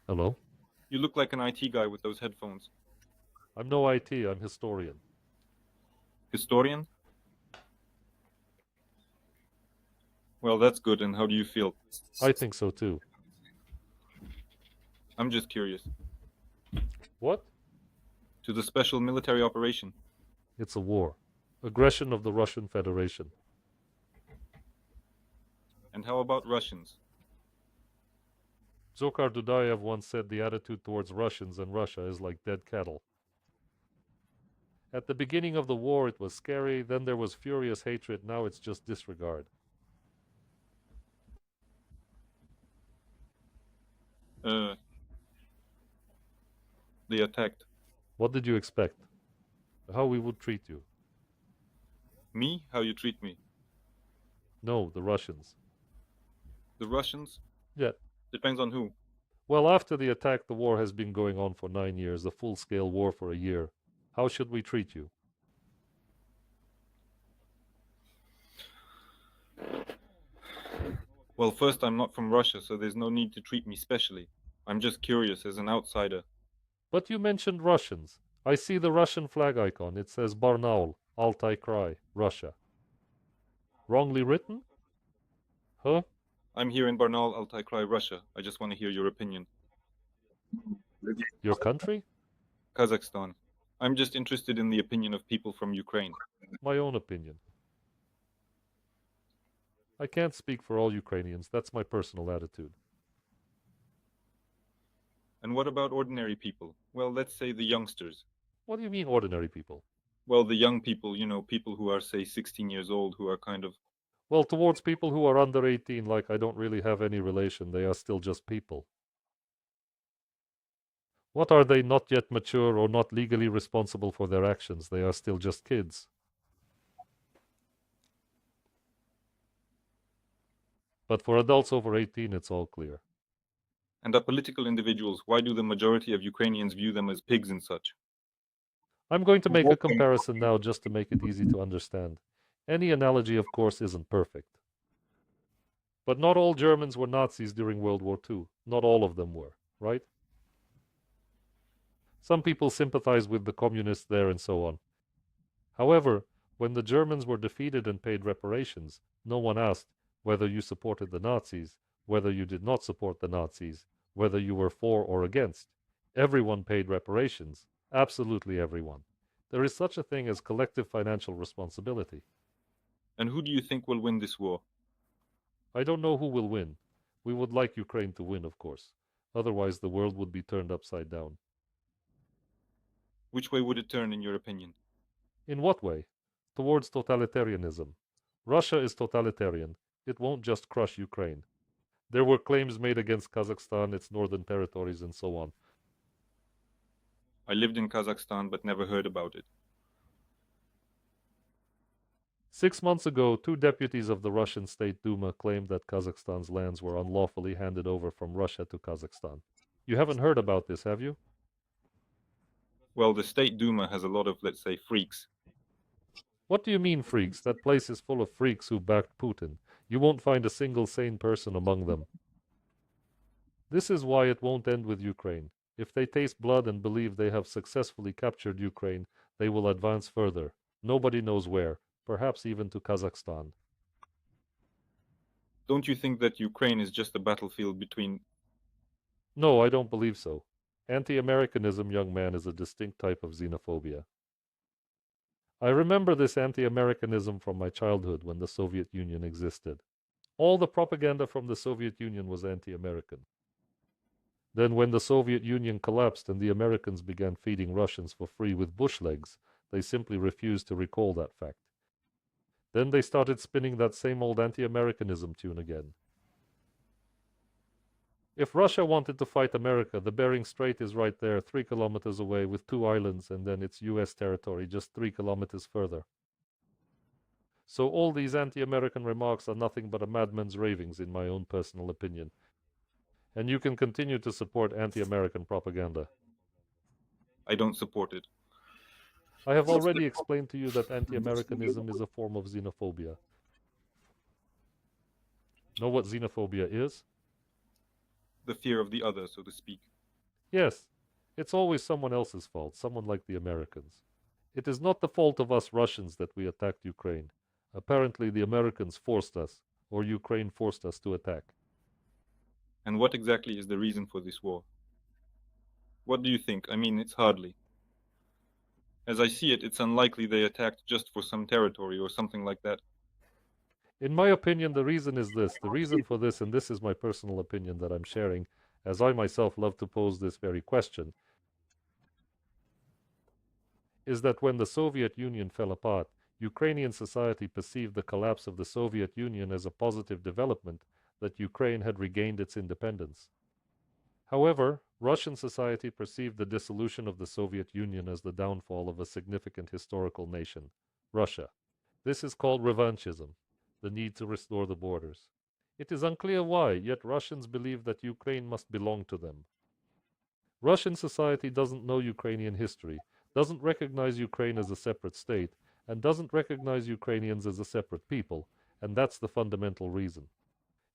Hello? You look like an IT guy with those headphones. I'm no IT, I'm historian. Historian? Well, that's good, and how do you feel? I think so too. I'm just curious. What? To the special military operation. It's a war. Aggression of the Russian Federation. And how about Russians? Dzhokhar Dudayev once said the attitude towards Russians and Russia is like dead cattle. At the beginning of the war, it was scary, then there was furious hatred, now it's just disregard. Uh, they attacked. What did you expect? How we would treat you? Me? How you treat me? No, the Russians. The Russians? Yeah. Depends on who. Well, after the attack, the war has been going on for 9 years, a full scale war for a year. How should we treat you? Well, first, I'm not from Russia, so there's no need to treat me specially. I'm just curious as an outsider. But you mentioned Russians. I see the Russian flag icon. It says Barnaul, Altai Krai, Russia. Wrongly written? Huh? I'm here in Barnaul, Altai Krai, Russia. I just want to hear your opinion. Your country? Kazakhstan. I'm just interested in the opinion of people from Ukraine. My own opinion. I can't speak for all Ukrainians. That's my personal attitude. And what about ordinary people? Well, let's say the youngsters. What do you mean, ordinary people? Well, the young people, people who are, say, 16 years old, who are kind of. Well, towards people who are under 18, like I don't really have any relation. They are still just people. What are they, not yet mature or not legally responsible for their actions? They are still just kids. But for adults over 18, it's all clear. And are political individuals, why do the majority of Ukrainians view them as pigs and such? I'm going to make a comparison now just to make it easy to understand. Any analogy, of course, isn't perfect. But not all Germans were Nazis during World War II. Not all of them were, right? Some people sympathized with the communists there and so on. However, when the Germans were defeated and paid reparations, no one asked whether you supported the Nazis, whether you did not support the Nazis, whether you were for or against. Everyone paid reparations. Absolutely everyone. There is such a thing as collective financial responsibility. And who do you think will win this war? I don't know who will win. We would like Ukraine to win, of course. Otherwise, the world would be turned upside down. Which way would it turn, in your opinion? In what way? Towards totalitarianism. Russia is totalitarian. It won't just crush Ukraine. There were claims made against Kazakhstan, its northern territories, and so on. I lived in Kazakhstan but never heard about it. 6 months ago, two deputies of the Russian State Duma claimed that Kazakhstan's lands were unlawfully handed over from Russia to Kazakhstan. You haven't heard about this, have you? Well, the State Duma has a lot of, let's say, freaks. What do you mean, freaks? That place is full of freaks who backed Putin. You won't find a single sane person among them. This is why it won't end with Ukraine. If they taste blood and believe they have successfully captured Ukraine, they will advance further. Nobody knows where, perhaps even to Kazakhstan. Don't you think that Ukraine is just a battlefield between. No, I don't believe so. Anti-Americanism, young man, is a distinct type of xenophobia. I remember this anti-Americanism from my childhood when the Soviet Union existed. All the propaganda from the Soviet Union was anti-American. Then when the Soviet Union collapsed and the Americans began feeding Russians for free with bush legs, they simply refused to recall that fact. Then they started spinning that same old anti-Americanism tune again. If Russia wanted to fight America, the Bering Strait is right there, 3 kilometers away, with 2 islands, and then it's US territory just 3 kilometers further. So all these anti-American remarks are nothing but a madman's ravings, in my own personal opinion. And you can continue to support anti-American propaganda. I don't support it. I have already explained to you that anti-Americanism is a form of xenophobia. Know what xenophobia is? The fear of the other, so to speak. Yes, it's always someone else's fault, someone like the Americans. It is not the fault of us Russians that we attacked Ukraine. Apparently, the Americans forced us, or Ukraine forced us to attack. And what exactly is the reason for this war? What do you think? I mean, it's hardly. As I see it, it's unlikely they attacked just for some territory or something like that. In my opinion, the reason is this. The reason for this, and this is my personal opinion that I'm sharing, as I myself love to pose this very question, is that when the Soviet Union fell apart, Ukrainian society perceived the collapse of the Soviet Union as a positive development that Ukraine had regained its independence. However, Russian society perceived the dissolution of the Soviet Union as the downfall of a significant historical nation, Russia. This is called revanchism, the need to restore the borders. It is unclear why, yet Russians believe that Ukraine must belong to them. Russian society doesn't know Ukrainian history, doesn't recognize Ukraine as a separate state, and doesn't recognize Ukrainians as a separate people, and that's the fundamental reason.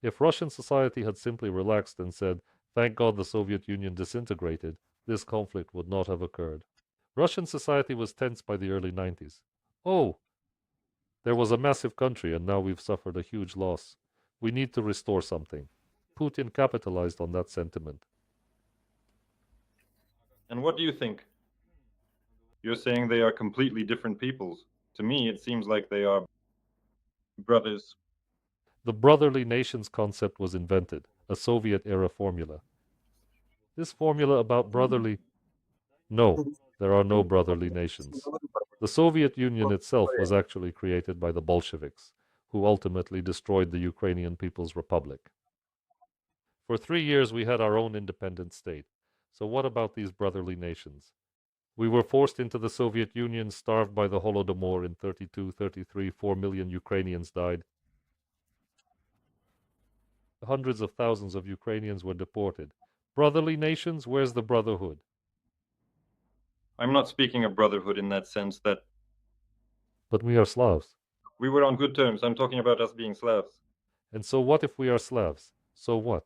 If Russian society had simply relaxed and said, "Thank God the Soviet Union disintegrated," this conflict would not have occurred. Russian society was tense by the early 90s. Oh, there was a massive country and now we've suffered a huge loss. We need to restore something. Putin capitalized on that sentiment. And what do you think? You're saying they are completely different peoples. To me, it seems like they are brothers. The brotherly nations concept was invented, a Soviet era formula. This formula about brotherly. No, there are no brotherly nations. The Soviet Union itself was actually created by the Bolsheviks, who ultimately destroyed the Ukrainian People's Republic. For 3 years, we had our own independent state. So, what about these brotherly nations? We were forced into the Soviet Union, starved by the Holodomor in 32, 33, 4 million Ukrainians died. Hundreds of thousands of Ukrainians were deported. Brotherly nations, where's the brotherhood? I'm not speaking of brotherhood in that sense that But we are Slavs. we were on good terms. I'm talking about us being Slavs. And so what if we are Slavs? So what?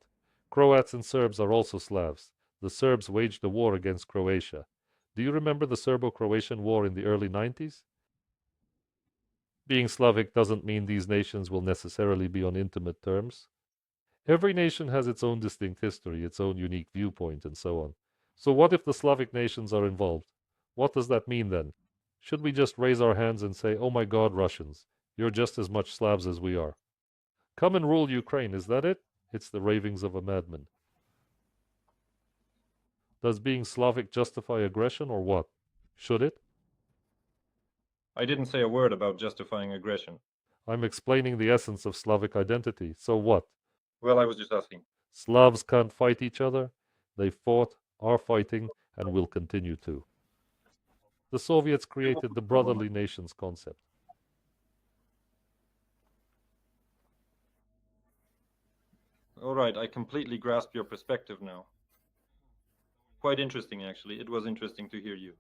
Croats and Serbs are also Slavs. The Serbs waged a war against Croatia. Do you remember the Serbo-Croatian War in the early 90s? Being Slavic doesn't mean these nations will necessarily be on intimate terms. Every nation has its own distinct history, its own unique viewpoint, and so on. So what if the Slavic nations are involved? What does that mean then? Should we just raise our hands and say, "Oh my God, Russians, you're just as much Slavs as we are. Come and rule Ukraine," is that it? It's the ravings of a madman. Does being Slavic justify aggression or what? Should it? I didn't say a word about justifying aggression. I'm explaining the essence of Slavic identity. So what? Well, I was just asking. Slavs can't fight each other. They fought, are fighting, and will continue to. The Soviets created the brotherly nations concept. All right, I completely grasp your perspective now. Quite interesting, actually. It was interesting to hear you.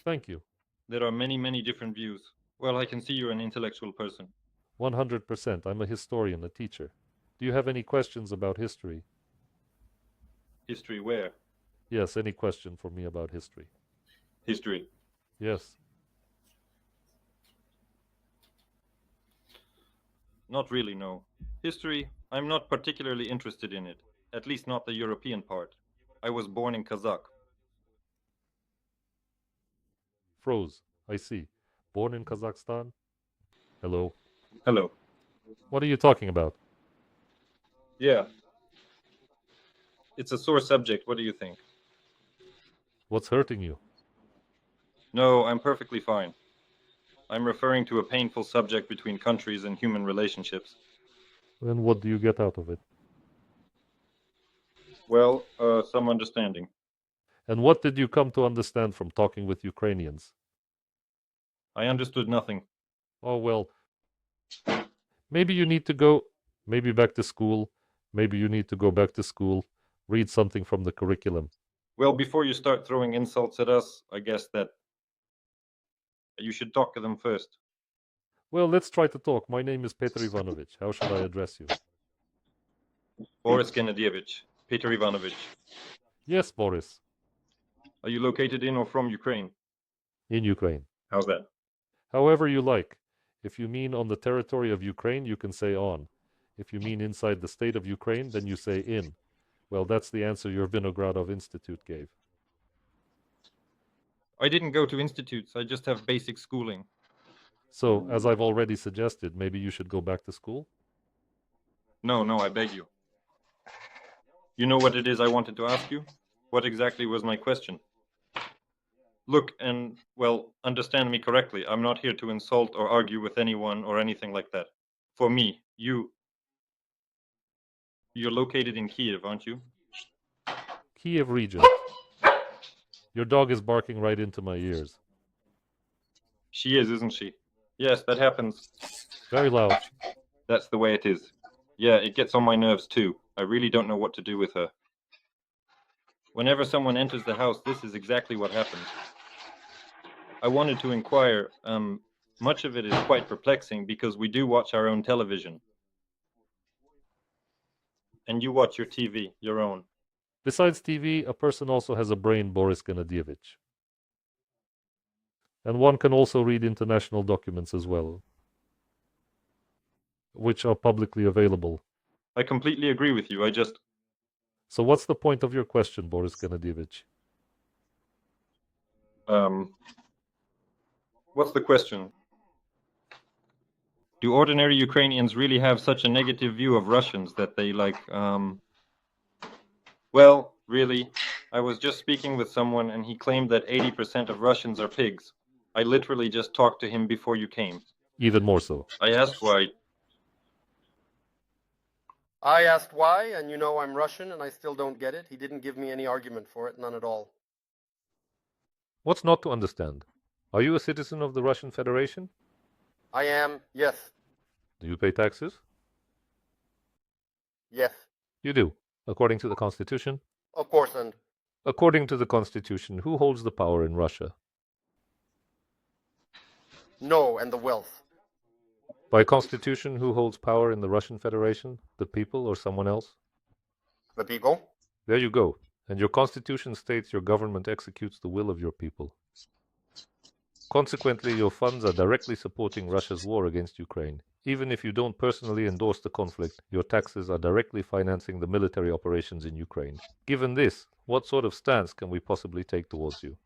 Thank you. There are many, many different views. Well, I can see you're an intellectual person. 100%. I'm a historian, a teacher. Do you have any questions about history? History where? Yes, any question for me about history? History. Yes. Not really, no. History, I'm not particularly interested in it. At least not the European part. I was born in Kazakh. Froze. I see. Born in Kazakhstan? Hello. Hello. What are you talking about? Yeah. It's a sore subject. What do you think? What's hurting you? No, I'm perfectly fine. I'm referring to a painful subject between countries and human relationships. And what do you get out of it? Well, some understanding. And what did you come to understand from talking with Ukrainians? I understood nothing. Oh, well, maybe you need to go, maybe back to school. Maybe you need to go back to school, read something from the curriculum. Well, before you start throwing insults at us, I guess that you should talk to them first. Well, let's try to talk. My name is Petr Ivanovich. How should I address you? Boris Genadievich, Peter Ivanovich. Yes, Boris, Are you located in or from Ukraine? in Ukraine. How's that? However you like. If you mean on the territory of Ukraine, you can say on. If you mean inside the state of Ukraine, then you say in. Well, that's the answer your Vinogradov Institute gave. I didn't go to institutes, I just have basic schooling. So, as I've already suggested, maybe you should go back to school? No, I beg you. You know what it is I wanted to ask you? What exactly was my question? Look, and, well, understand me correctly. I'm not here to insult or argue with anyone or anything like that. For me, you're located in Kiev, aren't you? Kiev region. Your dog is barking right into my ears. She is, isn't she? Yes, that happens. Very loud. That's the way it is. Yeah, it gets on my nerves too. I really don't know what to do with her. Whenever someone enters the house, this is exactly what happens. I wanted to inquire, much of it is quite perplexing because we do watch our own television. And you watch your TV, your own. Besides TV, a person also has a brain, Boris Gennadievich. And one can also read international documents as well, which are publicly available. I completely agree with you. So what's the point of your question, Boris Gennadievich? Um, what's the question? Do ordinary Ukrainians really have such a negative view of Russians that they well, really, I was just speaking with someone and he claimed that 80% of Russians are pigs. I literally just talked to him before you came. Even more so. I asked why. I asked why, and you know I'm Russian, and I still don't get it. He didn't give me any argument for it, none at all. What's not to understand? Are you a citizen of the Russian Federation? I am, yes, Do you pay taxes? yes, You do, according to the Constitution. of course, and According to the Constitution, who holds the power in Russia? no, and the wealth. By Constitution, who holds power in the Russian Federation? The people or someone else? The people? There you go. And your Constitution states your government executes the will of your people. Consequently, your funds are directly supporting Russia's war against Ukraine. Even if you don't personally endorse the conflict, your taxes are directly financing the military operations in Ukraine. Given this, what sort of stance can we possibly take towards you?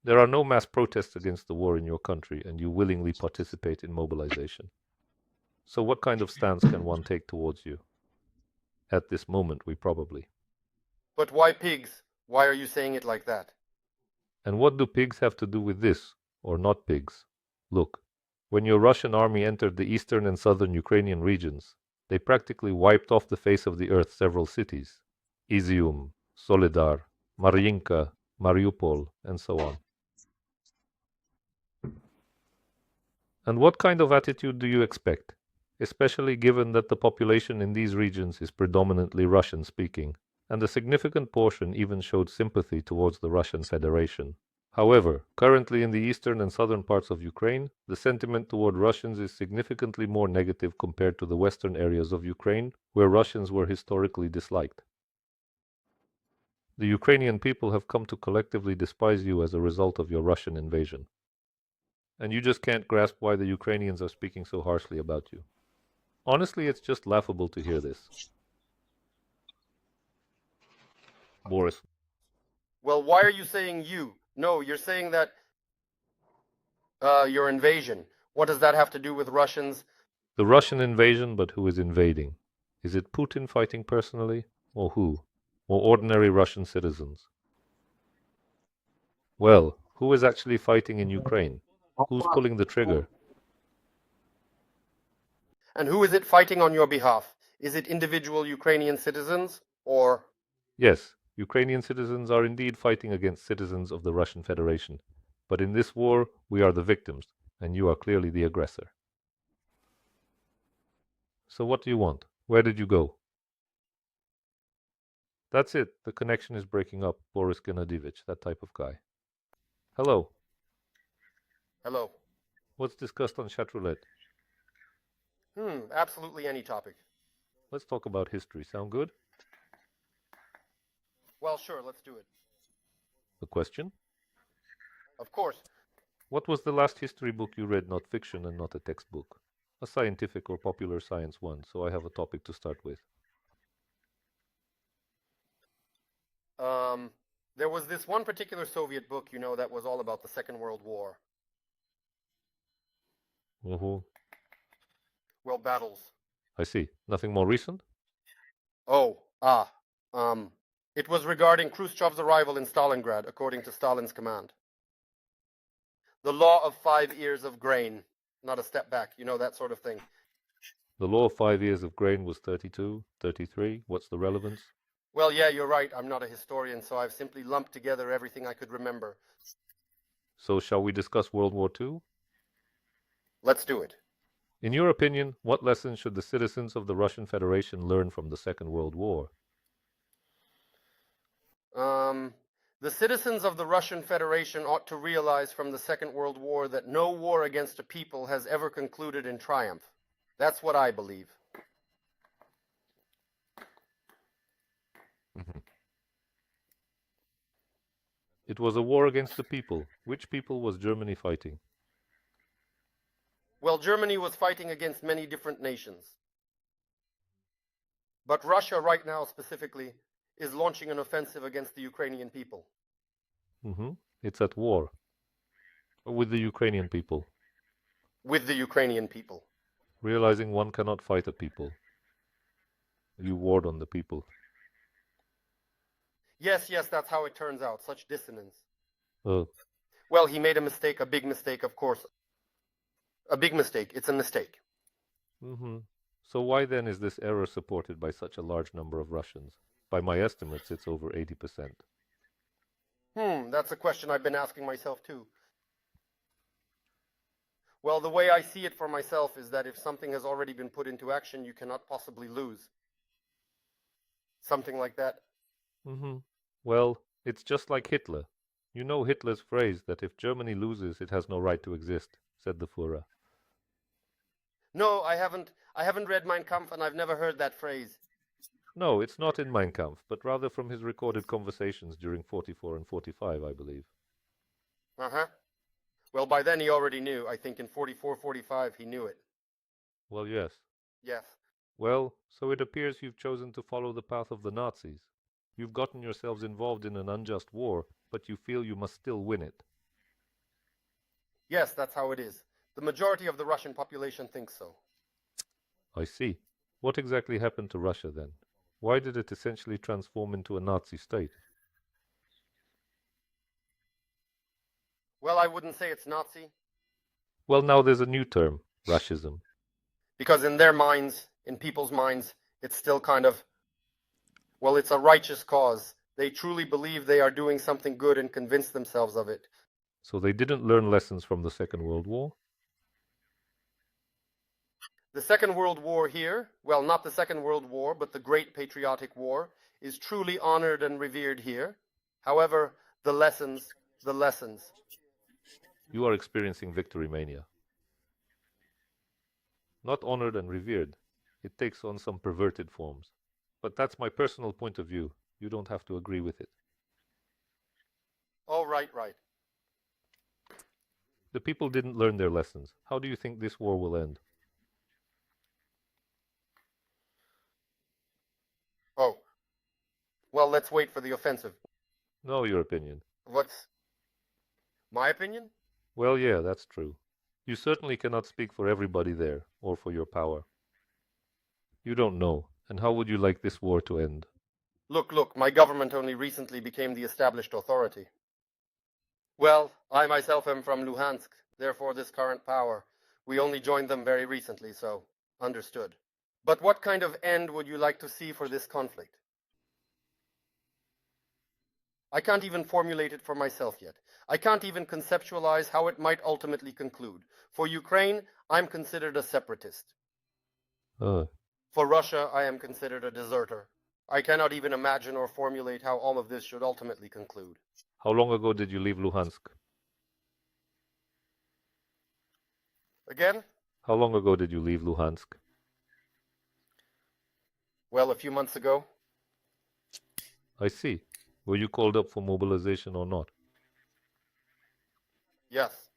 There are no mass protests against the war in your country, and you willingly participate in mobilization. So what kind of stance can one take towards you? At this moment, we probably. But why pigs? Why are you saying it like that? And what do pigs have to do with this, or not pigs? Look, when your Russian army entered the eastern and southern Ukrainian regions, they practically wiped off the face of the earth several cities. Izium, Soledar, Maryinka, Mariupol, and so on. And what kind of attitude do you expect, especially given that the population in these regions is predominantly Russian-speaking, and a significant portion even showed sympathy towards the Russian Federation? However, currently in the eastern and southern parts of Ukraine, the sentiment toward Russians is significantly more negative compared to the western areas of Ukraine, where Russians were historically disliked. The Ukrainian people have come to collectively despise you as a result of your Russian invasion. And you just can't grasp why the Ukrainians are speaking so harshly about you. Honestly, it's just laughable to hear this. Boris. Well, why are you saying you? No, you're saying that your invasion. What does that have to do with Russians? The Russian invasion, but who is invading? Is it Putin fighting personally? Or who? Or ordinary Russian citizens? Well, who is actually fighting in Ukraine? Who's pulling the trigger? And who is it fighting on your behalf? Is it individual Ukrainian citizens, or... Yes, Ukrainian citizens are indeed fighting against citizens of the Russian Federation. But in this war, we are the victims, and you are clearly the aggressor. So what do you want? Where did you go? That's it. The connection is breaking up. Boris Gennadievich, that type of guy. Hello. Hello. What's discussed on chat roulette? Absolutely any topic. Let's talk about history. Sound good? Well, sure, let's do it. A question? Of course. What was the last history book you read, not fiction and not a textbook? A scientific or popular science one, so I have a topic to start with. There was this one particular Soviet book, that was all about the Second World War. Mm-hmm. Well, battles. I see. Nothing more recent? It was regarding Khrushchev's arrival in Stalingrad, according to Stalin's command. The law of 5 ears of grain, not a step back, that sort of thing. The law of 5 years of grain was 32, 33. What's the relevance? Well, yeah, you're right. I'm not a historian, so I've simply lumped together everything I could remember. So shall we discuss World War II? Let's do it. In your opinion, what lessons should the citizens of the Russian Federation learn from the Second World War? The citizens of the Russian Federation ought to realize from the Second World War that no war against a people has ever concluded in triumph. That's what I believe. It was a war against the people. Which people was Germany fighting? Well, Germany was fighting against many different nations. But Russia right now specifically is launching an offensive against the Ukrainian people. It's at war. With the Ukrainian people. With the Ukrainian people. Realizing one cannot fight a people. You warred on the people. Yes, that's how it turns out. Such dissonance. Well, he made a mistake, a big mistake, of course. A big mistake. It's a mistake. So why then is this error supported by such a large number of Russians? By my estimates, it's over 80%. That's a question I've been asking myself too. Well, the way I see it for myself is that if something has already been put into action, you cannot possibly lose. Something like that. Well, it's just like Hitler. You know Hitler's phrase that if Germany loses, it has no right to exist, said the Führer. No, I haven't read Mein Kampf, and I've never heard that phrase. No, it's not in Mein Kampf, but rather from his recorded conversations during 44 and 45, I believe. Well, by then he already knew. I think in 44, 45 he knew it. Well, yes. Yes. Well, so it appears you've chosen to follow the path of the Nazis. You've gotten yourselves involved in an unjust war, but you feel you must still win it. Yes, that's how it is. The majority of the Russian population thinks so. I see. What exactly happened to Russia then? Why did it essentially transform into a Nazi state? Well, I wouldn't say it's Nazi. Well, now there's a new term, Russism. Because in their minds, in people's minds, it's still kind of, well, it's a righteous cause. They truly believe they are doing something good and convince themselves of it. So they didn't learn lessons from the Second World War? The Second World War here, well, not the Second World War, but the Great Patriotic War, is truly honored and revered here. However, the lessons. You are experiencing victory mania. Not honored and revered. It takes on some perverted forms. But that's my personal point of view. You don't have to agree with it. Oh, right. The people didn't learn their lessons. How do you think this war will end? Oh. Well, let's wait for the offensive. No, your opinion. What's my opinion? Well, yeah, that's true. You certainly cannot speak for everybody there, or for your power. You don't know, and how would you like this war to end? Look, my government only recently became the established authority. Well, I myself am from Luhansk, therefore this current power. We only joined them very recently, so understood. But what kind of end would you like to see for this conflict? I can't even formulate it for myself yet. I can't even conceptualize how it might ultimately conclude. For Ukraine, I'm considered a separatist. For Russia, I am considered a deserter. I cannot even imagine or formulate how all of this should ultimately conclude. How long ago did you leave Luhansk? Again? How long ago did you leave Luhansk? Well, a few months ago. I see. Were you called up for mobilization or not? Yes.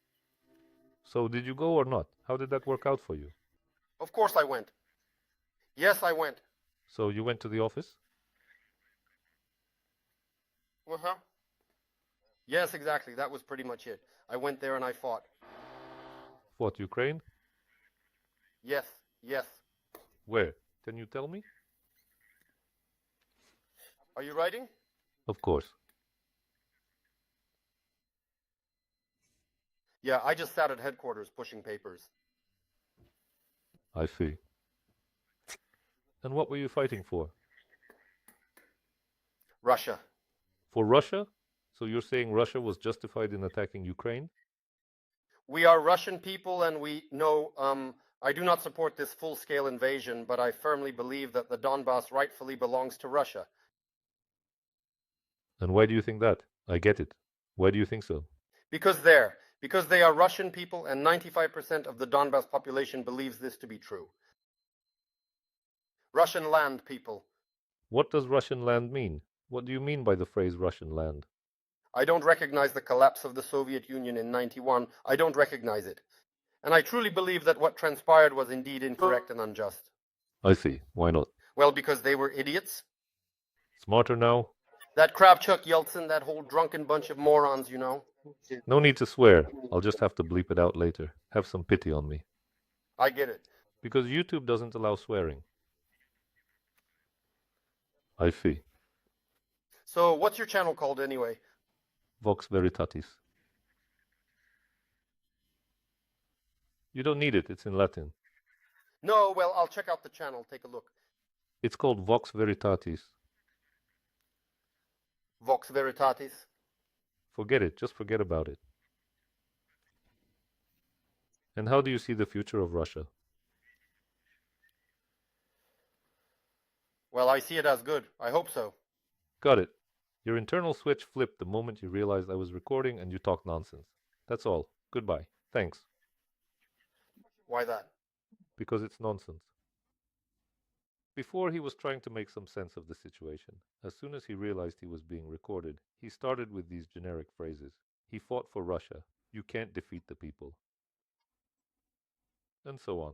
So did you go or not? How did that work out for you? Of course I went. Yes, I went. So you went to the office? Uh-huh. Yes, exactly. That was pretty much it. I went there and I fought. Fought Ukraine? Yes, yes. Where? Can you tell me? Are you writing? Of course. Yeah, I just sat at headquarters pushing papers. I see. And what were you fighting for? Russia. For Russia? So you're saying Russia was justified in attacking Ukraine? We are Russian people and we know, I do not support this full-scale invasion, but I firmly believe that the Donbass rightfully belongs to Russia. And why do you think that? I get it. Why do you think so? Because they are Russian people and 95% of the Donbass population believes this to be true. Russian land people. What does Russian land mean? What do you mean by the phrase Russian land? I don't recognize the collapse of the Soviet Union in 91. I don't recognize it. And I truly believe that what transpired was indeed incorrect and unjust. I see. Why not? Well, because they were idiots. Smarter now? That Kravchuk Yeltsin, that whole drunken bunch of morons, you know. No need to swear. I'll just have to bleep it out later. Have some pity on me. I get it. Because YouTube doesn't allow swearing. I see. So what's your channel called anyway? Vox Veritatis. You don't need it. It's in Latin. No, well, I'll check out the channel. Take a look. It's called Vox Veritatis. Vox Veritatis. Forget it. Just forget about it. And how do you see the future of Russia? Well, I see it as good. I hope so. Got it. Your internal switch flipped the moment you realized I was recording and you talked nonsense. That's all. Goodbye. Thanks. Why that? Because it's nonsense. Before, he was trying to make some sense of the situation. As soon as he realized he was being recorded, he started with these generic phrases. He fought for Russia. You can't defeat the people. And so on.